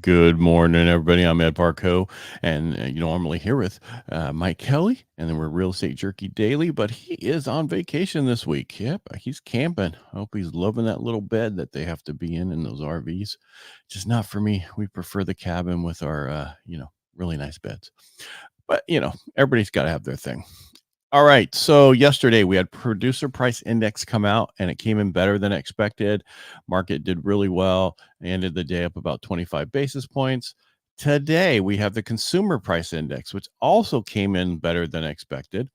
Good morning, everybody. I'm Ed Parcaut, and normally here with Mike Kelly, and then we're Real Estate Jerky Daily, but he is on vacation this week. Yep, he's camping. I hope he's loving that little bed that they have to be in those RVs. Just not for me. We prefer the cabin with our, really nice beds. But, everybody's got to have their thing. All right. So yesterday we had producer price index come out and it came in better than expected. Market did really well. Ended the day up about 25 basis points. Today we have the consumer price index, which also came in better than expected.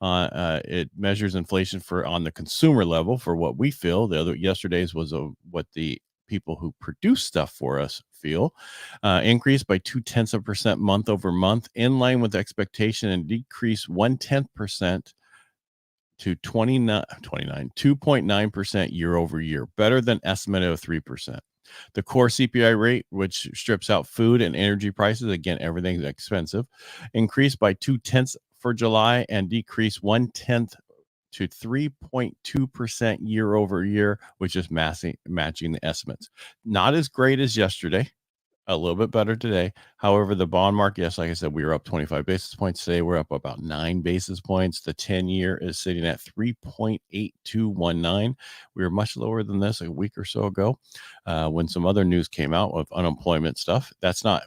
It measures inflation for on the consumer level for what we feel. The other yesterday's was what the people who produce stuff for us feel. Increased by 0.2% month over month, in line with expectation, and decreased 0.1% to 2.9% year over year, better than estimate of 3%. The core CPI rate, which strips out food and energy prices, again, everything's expensive, increased by 0.2 for July and decreased 0.1 to 3.2% year over year, which is matching the estimates. Not as great as yesterday, a little bit better today. However, the bond market, yes, like I said, we were up 25 basis points today. We're up about 9 basis points. The 10-year is sitting at 3.8219. We were much lower than this a week or so ago when some other news came out of unemployment stuff.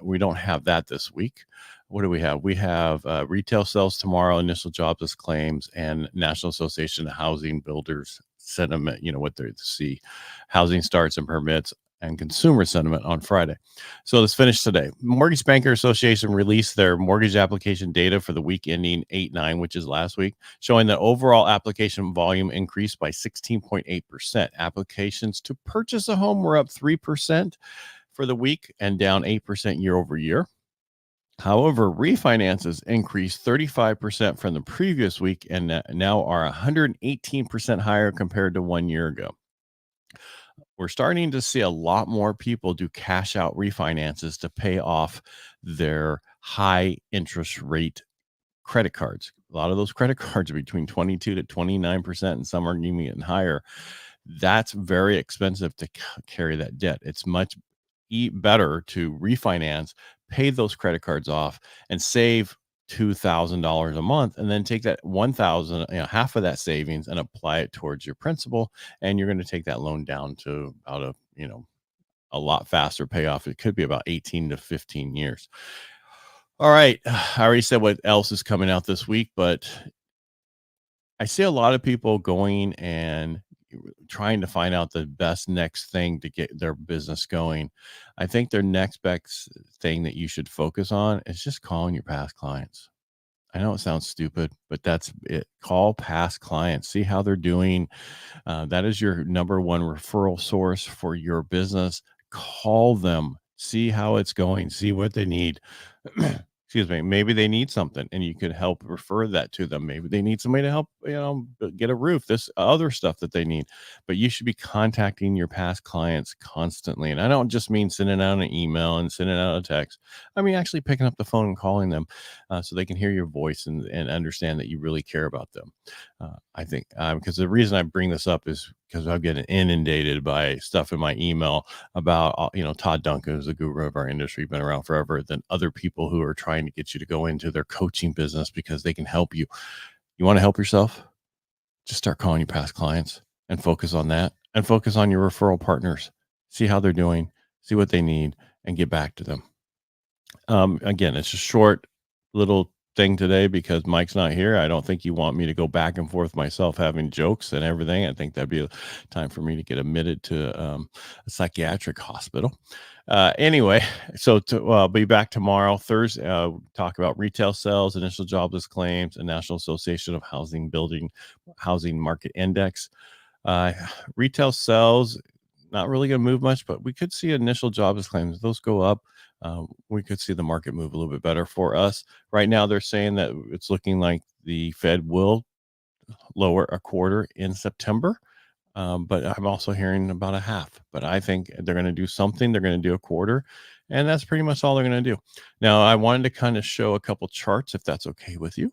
We don't have that this week. What do we have? We have retail sales tomorrow, initial jobless claims, and National Association of Housing Builders sentiment, what they see, housing starts and permits, and consumer sentiment on Friday. So let's finish today. Mortgage Banker Association released their mortgage application data for the week ending 8/9, which is last week, showing that overall application volume increased by 16.8%. Applications to purchase a home were up 3% for the week and down 8% year over year. However, refinances increased 35% from the previous week and now are 118% higher compared to 1 year ago. We're starting to see a lot more people do cash out refinances to pay off their high interest rate credit cards. A lot of those credit cards are between 22 to 29%, and some are even higher. That's very expensive to carry that debt. It's much better to refinance, pay those credit cards off, and save $2,000 a month, and then take that 1,000, half of that savings, and apply it towards your principal, and you're going to take that loan down to about a lot faster payoff. It could be about 18 to 15 years. All right, I already said what else is coming out this week, but I see a lot of people going and trying to find out the best next thing to get their business going. I think their next best thing that you should focus on is just calling your past clients. I know it sounds stupid, but that's it. Call past clients, see how they're doing. That is your number one referral source for your business. Call them, see how it's going, see what they need. Excuse me. Maybe they need something and you could help refer that to them. Maybe they need somebody to help, get a roof, this other stuff that they need. But you should be contacting your past clients constantly. And I don't just mean sending out an email and sending out a text. I mean, actually picking up the phone and calling them so they can hear your voice and understand that you really care about them. I think because the reason I bring this up is because I'm getting inundated by stuff in my email about, Todd Duncan is the guru of our industry, been around forever, than other people who are trying to get you to go into their coaching business because they can help you. You want to help yourself? Just start calling your past clients and focus on that and focus on your referral partners. See how they're doing, see what they need, and get back to them. Again, it's a short little thing today because Mike's not here. I don't think you want me to go back and forth myself having jokes and everything. I think that'd be a time for me to get admitted to a psychiatric hospital. Anyway, so to be back tomorrow, Thursday, talk about retail sales, initial jobless claims, and National Association of Housing Market Index. Retail sales, not really going to move much, but we could see initial jobless claims. Those go up. We could see the market move a little bit better for us. Right now, they're saying that it's looking like the Fed will lower a quarter in September. But I'm also hearing about a half. But I think they're going to do something. They're going to do a quarter. And that's pretty much all they're going to do. Now, I wanted to kind of show a couple charts, if that's okay with you.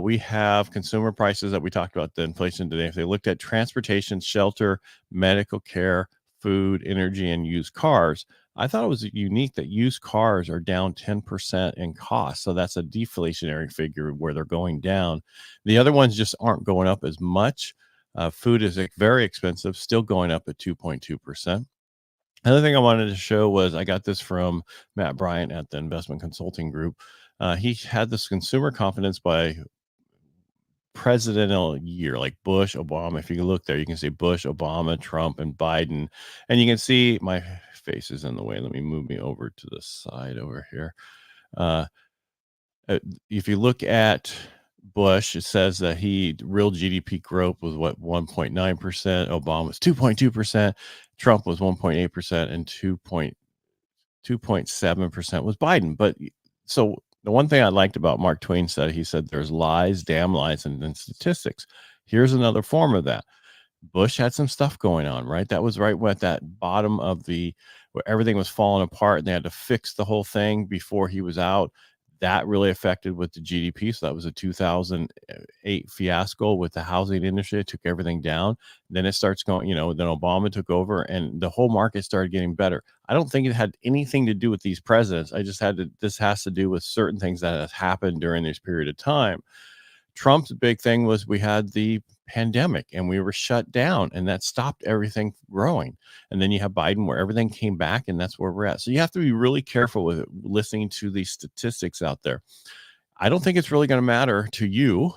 We have consumer prices that we talked about, the inflation today. If they looked at transportation, shelter, medical care, food, energy, and used cars, I thought it was unique that used cars are down 10% in cost. So that's a deflationary figure where they're going down. The other ones just aren't going up as much. Food is very expensive, still going up at 2.2%. Another thing I wanted to show was I got this from Matt Bryant at the Investment Consulting Group. He had this consumer confidence by presidential year, like Bush, Obama. If you look there, you can see Bush, Obama, Trump, and Biden. And you can see my face is in the way. Let me move me over to the side over here. Uh, if you look at Bush, it says that real GDP growth was what 1.9%. Obama was 2.2%. Trump was 1.8%, and 2.7% was Biden. But so the one thing I liked about Mark Twain said, he said, there's lies, damn lies, and then statistics. Here's another form of that. Bush had some stuff going on, right? That was right at that bottom of where everything was falling apart and they had to fix the whole thing before he was out. That really affected with the GDP. So that was a 2008 fiasco with the housing industry. It took everything down. Then it starts going, then Obama took over and the whole market started getting better. I don't think it had anything to do with these presidents. This has to do with certain things that have happened during this period of time. Trump's big thing was we had the pandemic and we were shut down and that stopped everything growing. And then you have Biden where everything came back and that's where we're at. So you have to be really careful with listening to these statistics out there. I don't think it's really going to matter to you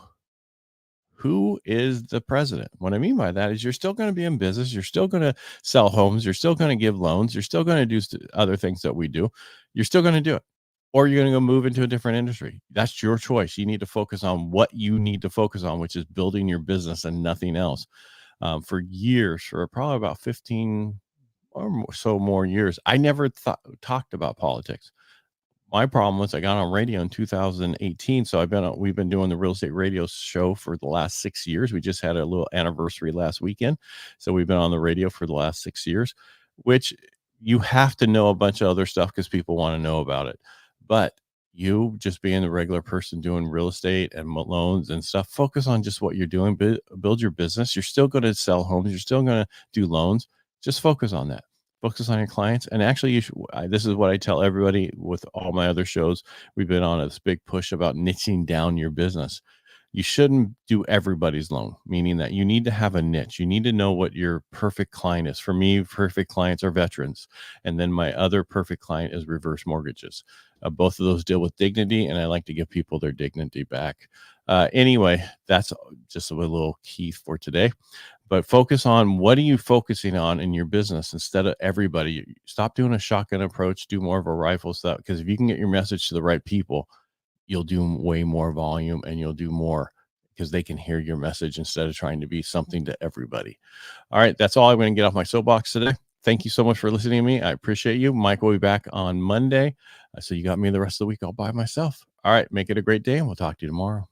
who is the president. What I mean by that is you're still going to be in business. You're still going to sell homes. You're still going to give loans. You're still going to do other things that we do. You're still going to do it. Or you're going to go move into a different industry. That's your choice. You need to focus on what you need to focus on, which is building your business and nothing else. For years, for probably about 15 or more years, I never talked about politics. My problem was I got on radio in 2018. So we've been doing the real estate radio show for the last 6 years. We just had a little anniversary last weekend. So we've been on the radio for the last 6 years, which you have to know a bunch of other stuff because people want to know about it. But you just being the regular person doing real estate and loans and stuff, focus on just what you're doing, build your business. You're still going to sell homes. You're still going to do loans. Just focus on that. Focus on your clients. And actually, this is what I tell everybody with all my other shows. We've been on this big push about niching down your business. You shouldn't do everybody's loan, meaning that you need to have a niche. You need to know what your perfect client is. For me, perfect clients are veterans. And then my other perfect client is reverse mortgages. Both of those deal with dignity, and I like to give people their dignity back. Anyway, that's just a little key for today. But focus on what are you focusing on in your business instead of everybody. Stop doing a shotgun approach. Do more of a rifle stuff. Because if you can get your message to the right people, you'll do way more volume and you'll do more because they can hear your message instead of trying to be something to everybody. All right. That's all I'm going to get off my soapbox today. Thank you so much for listening to me. I appreciate you. Mike will be back on Monday. So you got me the rest of the week all by myself. All right. Make it a great day and we'll talk to you tomorrow.